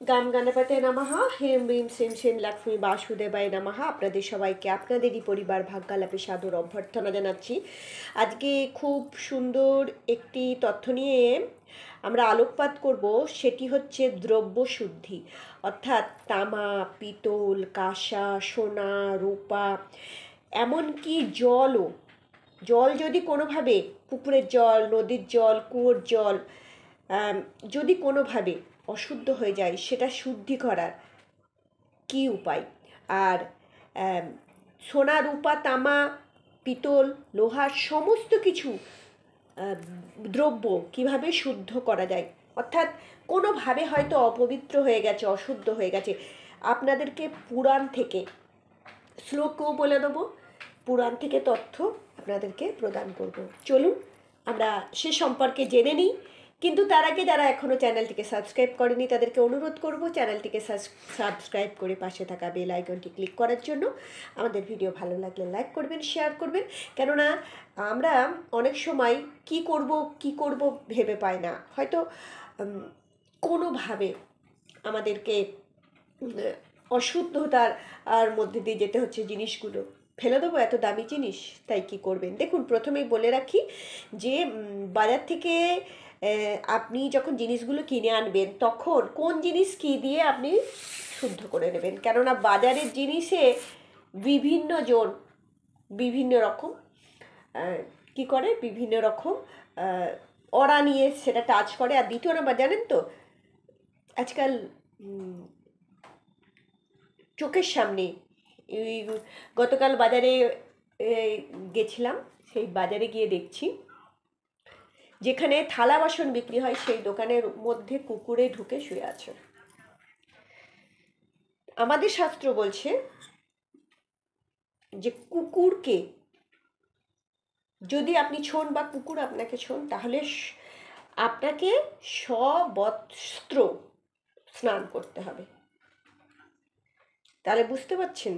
গাম গণপতে নমঃ। হেম রিম শ্রীম শ্রীম লক্ষ্মী বাসুদেবায় নমঃ। আপনাদের সবাইকে আপনাদেরই পরিবার ভাগ্যালাপে সাদর অভ্যর্থনা জানাচ্ছি। আজকে খুব সুন্দর একটি তথ্য নিয়ে আমরা আলোকপাত করব, সেটি হচ্ছে দ্রব্য শুদ্ধি, অর্থাৎ তামা, পিতল, কাঁসা, সোনা, রূপা, এমনকি জল যদি কোনোভাবে পুকুরের জল, নদীর জল, কুয়োর জল যদি কোনোভাবে অশুদ্ধ হয়ে যায়, সেটা শুদ্ধি করার কী উপায়? আর সোনা, রূপা, তামা, পিতল, লোহার সমস্ত কিছু দ্রব্য কিভাবে শুদ্ধ করা যায়, অর্থাৎ কোনোভাবে হয়তো অপবিত্র হয়ে গেছে, অশুদ্ধ হয়ে গেছে, আপনাদেরকে পুরাণ থেকে শ্লোকও বলে দেবো, পুরাণ থেকে তথ্য আপনাদেরকে প্রদান করব। চলুন আমরা সে সম্পর্কে জেনে নিই। কিন্তু তার আগে যারা এখনও চ্যানেলটিকে সাবস্ক্রাইব করেনি তাদেরকে অনুরোধ করব চ্যানেলটিকে সাবস্ক্রাইব করে পাশে থাকা বেল আইকনটি ক্লিক করার জন্য। আমাদের ভিডিও ভালো লাগলে লাইক করবেন, শেয়ার করবেন, কেননা আমরা অনেক সময় কি করব ভেবে পাই না। হয়তো কোনোভাবে আমাদেরকে অশুদ্ধতার মধ্যে দিয়ে যেতে হচ্ছে, জিনিসগুলো ফেলে দেবো, এত দামি জিনিস, তাই কি করবেন? দেখুন, প্রথমেই বলে রাখি যে বাজার থেকে আপনি যখন জিনিসগুলো কিনে আনবেন, তখন কোন জিনিস কী দিয়ে আপনি শুদ্ধ করে নেবেন, কেননা বাজারের জিনিসে বিভিন্ন জন বিভিন্ন রকম কী করে, বিভিন্ন রকম অরা নিয়ে সেটা টাচ করে। আর দ্বিতীয় নাম্বার, জানেন তো আজকাল চোখের সামনে গতকাল বাজারে গেছিলাম, সেই বাজারে গিয়ে দেখছি যেখানে থালা বাসন বিক্রি হয় সেই দোকানের মধ্যে কুকুরে ঢুকে শুয়ে আছে। আমাদের শাস্ত্র বলছে যে কুকুরকে যদি আপনি ছোন বা কুকুর আপনাকে ছোন, তাহলে আপনাকে সবস্ত্র স্নান করতে হবে। তাহলে বুঝতে পারছেন?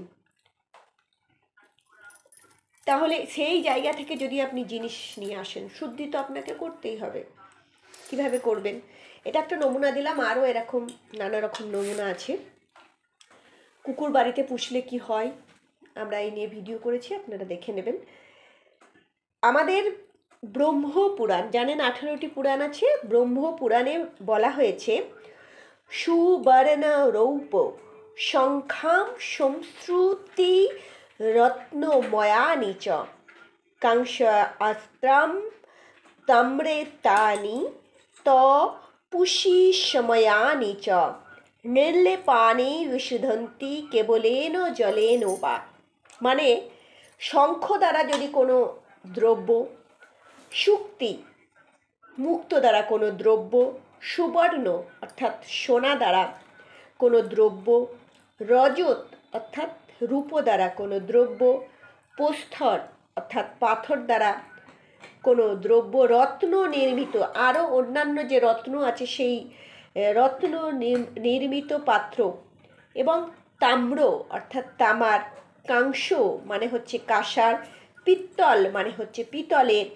তাহলে সেই জায়গা থেকে যদি আপনি জিনিস নিয়ে আসেন, শুদ্ধি তো আপনাকে করতেই হবে। কিভাবে করবেন, এটা একটা নমুনা দিলাম, আরও এরকম নানা রকম নমুনা আছে। কুকুর বাড়িতে পুষলে কি হয়, আমরা এই নিয়ে ভিডিও করেছি, আপনারা দেখে নেবেন। আমাদের ব্রহ্মপুরাণ জানেন, 18টি পুরাণ আছে। ব্রহ্মপুরাণে বলা হয়েছে সুবর্ণ রৌপ শঙ্খাম সংশ্রুতি রত্নময়ানি চ কাংস অস্ত্রম তাম্রে তানি ত পুষি সময়ানি চ নির্লেপানি বিশুদ্ধন্তি কেবলেন জলেন বা। মানে শঙ্খ দ্বারা যদি কোনো দ্রব্য, শুক্তি মুক্ত দ্বারা কোনো দ্রব্য, সুবর্ণ অর্থাৎ সোনা দ্বারা কোনো দ্রব্য, রজত অর্থাৎ রূপ দ্বারা কোনো দ্রব্য, প্রস্তর অর্থাৎ পাথর দ্বারা কোনো দ্রব্য, রত্ন নির্মিত আরও অন্যান্য যে রত্ন আছে সেই রত্ন নির্মিত পাত্র, এবং তাম্র অর্থাৎ তামার, কাংস মানে হচ্ছে কাঁসার, পিত্তল মানে হচ্ছে পিতলের,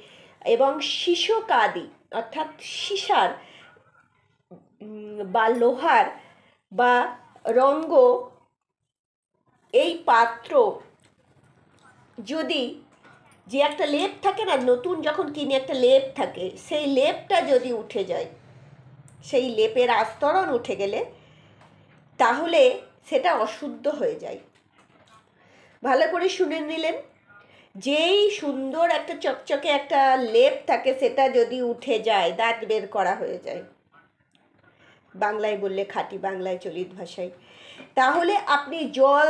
এবং শিশকাদি অর্থাৎ সীসার বা লোহার বা রঙ্গ, এই পাত্র যদি যে একটা লেপ থাকে না, নতুন যখন কিনে একটা লেপ থাকে, সেই লেপটা যদি উঠে যায়, সেই লেপের আস্তরণ উঠে গেলে তাহলে সেটা অশুদ্ধ হয়ে যায়। ভালো করে শুনে নিলেন, যেই সুন্দর একটা চকচকে একটা লেপ থাকে, সেটা যদি উঠে যায়, দাঁত বের করা হয়ে যায়, বাংলায় বললে খাঁটি বাংলায় চলিত ভাষায়, তাহলে আপনি জল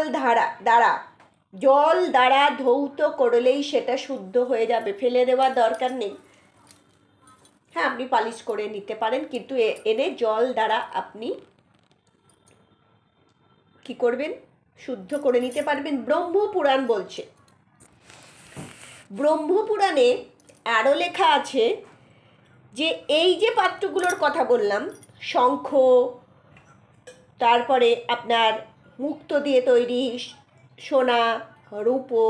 দ্বারা ধৌত করলেই সেটা শুদ্ধ হয়ে যাবে, ফেলে দেওয়ার দরকার নেই। হ্যাঁ, আপনি পালিশ করে নিতে পারেন, কিন্তু এনে জল দ্বারা আপনি কি করবেন, শুদ্ধ করে নিতে পারবেন। ব্রহ্মপুরাণ বলছে, ব্রহ্মপুরাণে আরও লেখা আছে যে এই যে পাত্রগুলোর কথা বললাম, শঙ্খ, তারপরে আপনার মুক্ত দিয়ে তৈরি সোনা, রূপো,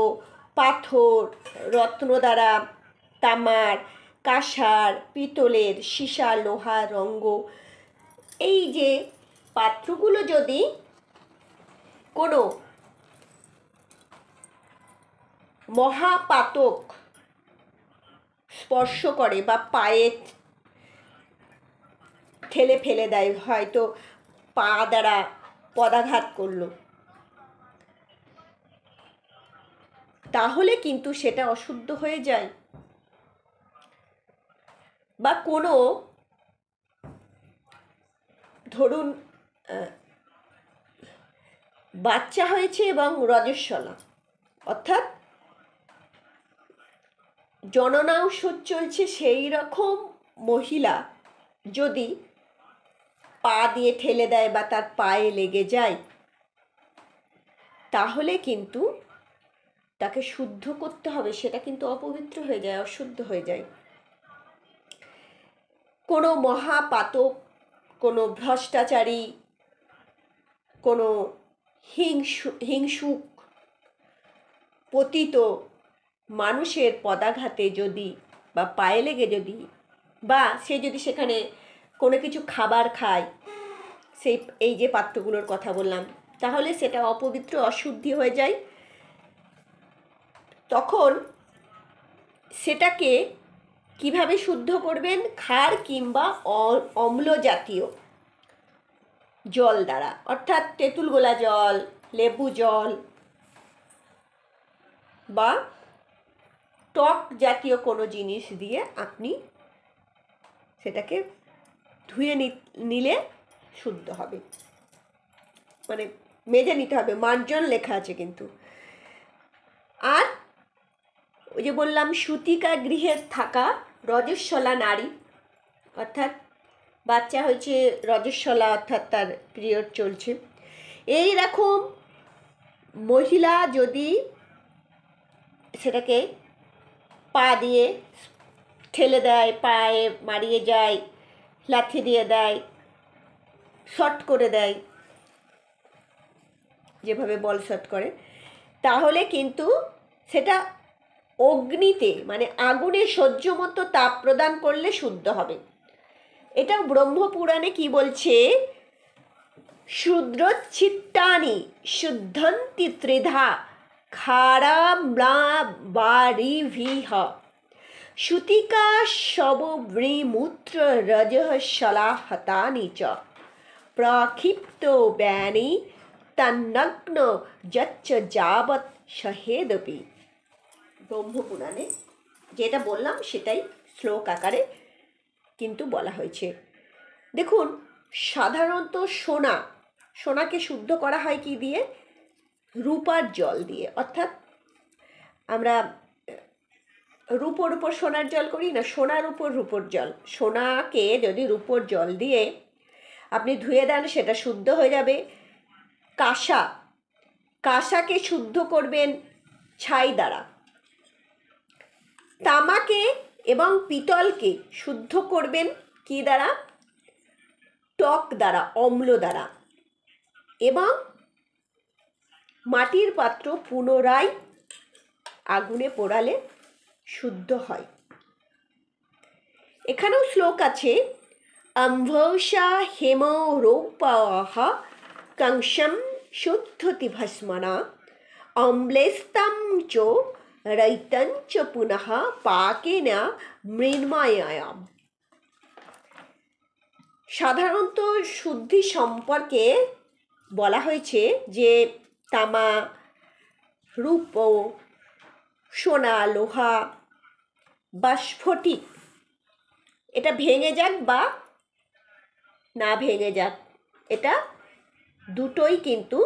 পাথর, রত্ন দ্বারা, তামার, কাঁসার, পিতলের, সীসা, লোহা, রঙ্গ, এই যে পাত্রগুলো যদি কোনো মহাপাতক স্পর্শ করে বা পায়ে ঠেলে ফেলে দেয়, হয়তো পা দ্বারা পদাঘাত করলো, তাহলে কিন্তু সেটা অশুদ্ধ হয়ে যায়। বা কোনো ধরুন বাচ্চা হয়েছে এবং রজস্বলা, অর্থাৎ জননা ঔষধ চলছে, সেই রকম মহিলা যদি পা দিয়ে ঠেলে দেয় বা তার পায়ে লেগে যায়, তাহলে কিন্তু তাকে শুদ্ধ করতে হবে, সেটা কিন্তু অপবিত্র হয়ে যায়, অশুদ্ধ হয়ে যায়। কোনো মহাপাতক, কোনো ভ্রষ্টাচারী, কোনো হিংসুক পতিত মানুষের পদাঘাতে যদি বা পায়ে লেগে যদি, বা সে যদি সেখানে কোনো কিছু খাবার খায়, সেই এই যে পাত্রগুলোর কথা বললাম, তাহলে সেটা অপবিত্র, অশুদ্ধি হয়ে যায়। তখন সেটাকে কিভাবে শুদ্ধ করবেন? ক্ষার কিংবা অম্ল জাতীয় জল দ্বারা, অর্থাৎ তেঁতুল গোলা জল, লেবু জল বা টক জাতীয় কোনো জিনিস দিয়ে আপনি সেটাকে ধুয়ে নিলে শুদ্ধ হবে, মানে মেজে নিতে হবে, মার্জন লেখা আছে কিন্তু। আর ওই যে বললাম, সূতিকা গৃহে থাকা রজস্বলা নারী, অর্থাৎ বাচ্চা হয়েছে, রজস্বলা অর্থাৎ তার পিরিয়ড চলছে, এই রকম মহিলা যদি সেটাকে পা দিয়ে ঠেলে দেয়, পায়ে মারিয়ে যায়, লাথি দিয়ে দেয়, শর্ট করে দেয়, যেভাবে বল শর্ট করে, তাহলে কিন্তু সেটা অগ্নিতে মানে আগুনে সহ্য মতো তাপ প্রদান করলে শুদ্ধ হবে। এটা ব্রহ্মপুরাণে কি বলছে? শূদ্রচ্ছিত্তানি শুদ্ধন্তি ত্রিধা খারাম্লাবারিভিহ সূতিকা শবব্রীমূত্র রজঃ শলাহতানি চ প্রক্ষিপ্ত ব্যানি তন্নগ্ন যচ্চ যাবৎ সহেদপি। ব্রহ্মপুরাণে যেটা বললাম সেটাই শ্লোক আকারে কিন্তু বলা হয়েছে। দেখুন, সাধারণত সোনাকে শুদ্ধ করা হয় কি দিয়ে? রূপার জল দিয়ে, অর্থাৎ আমরা রূপোর উপর সোনার জল করি না, সোনার উপর রূপোর জল। সোনাকে যদি রূপোর জল দিয়ে আপনি ধুয়ে দেন, সেটা শুদ্ধ হয়ে যাবে। কাঁসাকে শুদ্ধ করবেন ছাই দ্বারা। তামাকে এবং পিতলকে শুদ্ধ করবেন কি দ্বারা? টক দ্বারা, অম্ল দ্বারা। এবং মাটির পাত্র পুনরায় আগুনে পোড়ালে শুদ্ধ হয়। এখানেও শ্লোক আছে, অম্ভৌষা হেম রৌপাহ কংসম শুদ্ধতি ভস্মনা অম্লেস্তম চ রৈতঞ্চ পুনঃ পাকেন মৃন্ময়াম। সাধারণত শুদ্ধি সম্পর্কে বলা হয়েছে যে তামা, রূপ, সোনা, লোহা বা স্ফটিক, এটা ভেঙে যাক বা না ভেঙে যাক, এটা দুটোই কিন্তু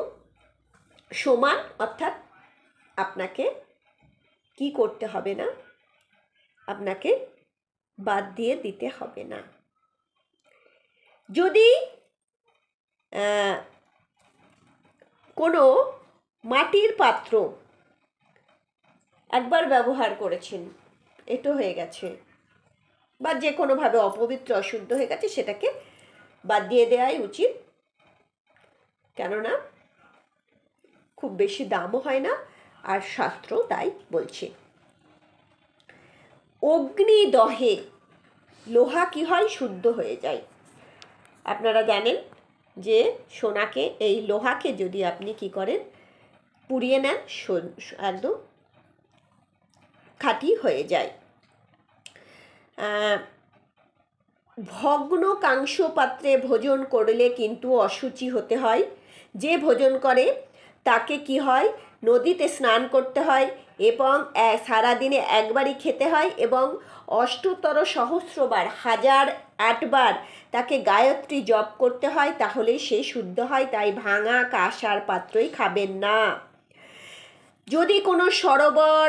সমান, অর্থাৎ আপনাকে কি করতে হবে না, আপনাকে বাদ দিয়ে দিতে হবে না। যদি কোনো মাটির পাত্র একবার ব্যবহার করেছেন, এটো হয়ে গেছে বা যে কোনোভাবে অপবিত্র, অশুদ্ধ হয়ে গেছে, সেটাকে বাদ দিয়ে দেওয়াই উচিত। কেননা খুব বেশি দামও হয় না, আর শাস্ত্র তাই বলছে। অগ্নিদহে লোহা কি হয়? শুদ্ধ হয়ে যায়। আপনারা জানেন যে সোনাকে, এই লোহাকে যদি আপনি কি করেন, পুড়িয়ে নেন, একদম খাঁটি হয়ে যায়। ভগ্ন কাংস পাত্রে ভোজন করলে কিন্তু অশুচি হতে হয়। যে ভোজন করে তাকে কি হয়, নদীতে স্নান করতে হয় এবং সারাদিনে একবারই খেতে হয় এবং 8,000 1008বার তাকে গায়ত্রী জপ করতে হয়, তাহলেই সে শুদ্ধ হয়। তাই ভাঙা কাঁসার পাত্রই খাবেন না। যদি কোনো সরোবর,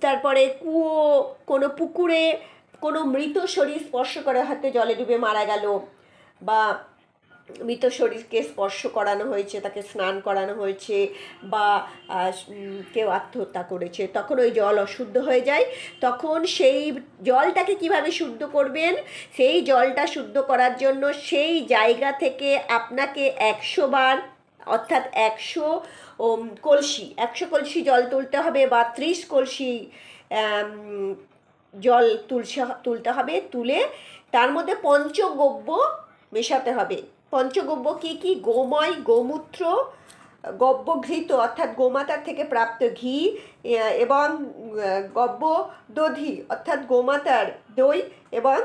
তারপরে কুয়ো, কোনো পুকুরে কোনো মৃত শরীর স্পর্শ করে, হয়তো জলে ডুবে মারা গেল বা মৃত শরীরকে স্পর্শ করানো হয়েছে, তাকে স্নান করানো হয়েছে বা কেউ আত্মহত্যা করেছে, তখন ওই জল অশুদ্ধ হয়ে যায়। তখন সেই জলটাকে কিভাবে শুদ্ধ করবেন? সেই জলটা শুদ্ধ করার জন্য সেই জায়গা থেকে আপনাকে 100 বার, অর্থাৎ 100 কলসি জল তুলতে হবে বা 30 কলসি জল তুলতে হবে। তুলে তার মধ্যে পঞ্চগব্য মেশাতে হবে। পঞ্চগব্য কি কি? গোময়, গোমূত্র, গব্যঘৃত অর্থাৎ গোমাতার থেকে প্রাপ্ত ঘি এবং গব্য দধি অর্থাৎ গোমাতার দই এবং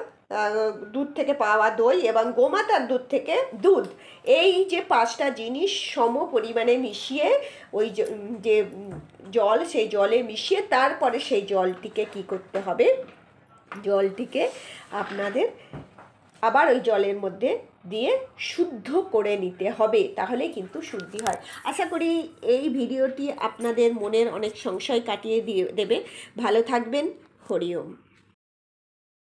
দুধ থেকে পাওয়া দই এবং গোমাতার দুধ থেকে দুধ, এই যে 5টা জিনিস সম পরিমাণে মিশিয়ে ওই যে জল, সেই জলে মিশিয়ে তারপরে সেই জলটিকে কি করতে হবে, জলটিকে আপনাদের আবার ওই জলের মধ্যে দিয়ে শুদ্ধ করে নিতে হবে, তাহলে কিন্তু শুদ্ধি হয়। আশা করি এই ভিডিওটি আপনাদের মনের অনেক সংশয় কাটিয়ে দেবে। ভালো থাকবেন। হরি ওম।